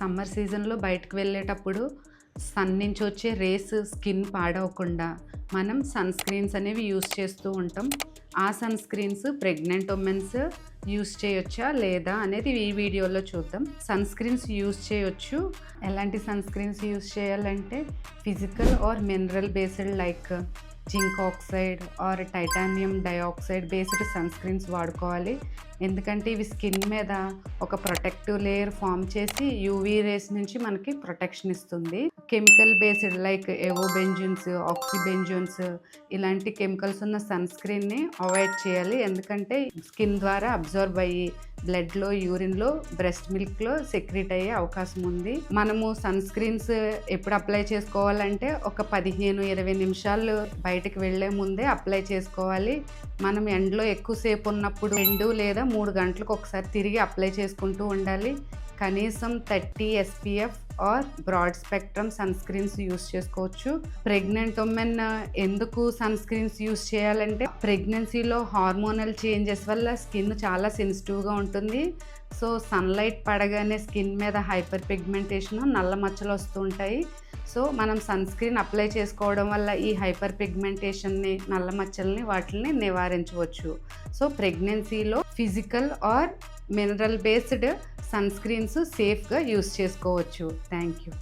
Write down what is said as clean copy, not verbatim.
Summer సీజన్లో బయటకు వెళ్ళేటప్పుడు సన్ నుంచి వచ్చే రేస్ స్కిన్ పాడవకుండా మనం సన్ స్క్రీన్స్ అనేవి యూస్ చేస్తూ ఉంటాం. ఆ sunscreens pregnant womens use చేయొచ్చా లేదా అనేది ఈ వీడియోలో చూద్దాం. సన్ స్క్రీన్స్ యూస్ చేయొచ్చు. ఎలాంటి సన్ స్క్రీన్స్ యూస్ చేయాలంటే physical or mineral based like zinc oxide or titanium dioxide based sunscreens వాడుకోవాలి. ఎందుకంటే ఇవి స్కిన్ మీద ఒక ప్రొటెక్టివ్ లేయర్ ఫామ్ చేసి యూవీ రేస్ నుంచి మనకి ప్రొటెక్షన్ ఇస్తుంది. Chemical based like avobenzones, oxybenzones ఇలాంటి కెమికల్స్ ఉన్న సన్ స్క్రీన్ని అవాయిడ్ చేయాలి. ఎందుకంటే స్కిన్ ద్వారా అబ్జర్వ్ అయ్యి బ్లడ్లో, యూరిన్లో, బ్రెస్ట్ మిల్క్లో సెక్రీట్ అయ్యే అవకాశం ఉంది. మనము సన్ స్క్రీన్స్ ఎప్పుడు అప్లై చేసుకోవాలంటే ఒక 15-20 నిమిషాలు బయటకు వెళ్లే ముందే అప్లై చేసుకోవాలి. మనం ఎండలో ఎక్కువసేపు ఉన్నప్పుడు 2 లేదా 3 గంటలకు ఒకసారి తిరిగి అప్లై చేసుకుంటూ ఉండాలి. కనీసం 30 SPF or broad spectrum sunscreens use చేసుకోవచ్చు. ప్రెగ్నెంట్ ఉమెన్ ఎందుకు సన్ స్క్రీన్స్ యూస్ చేయాలంటే ప్రెగ్నెన్సీలో హార్మోనల్ చేంజెస్ వల్ల స్కిన్ చాలా సెన్సిటివ్గా ఉంటుంది. సో సన్లైట్ పడగానే స్కిన్ మీద హైపర్ పిగ్మెంటేషన్, నల్ల మచ్చలు వస్తూ ఉంటాయి. సో మనం సన్ స్క్రీన్ అప్లై చేసుకోవడం వల్ల ఈ హైపర్ పిగ్మెంటేషన్ని, నల్ల మచ్చల్ని వాటిని నివారించవచ్చు. సో ప్రెగ్నెన్సీలో physical or mineral based sunscreens సేఫ్గా యూస్ చేసుకోవచ్చు. Thank you.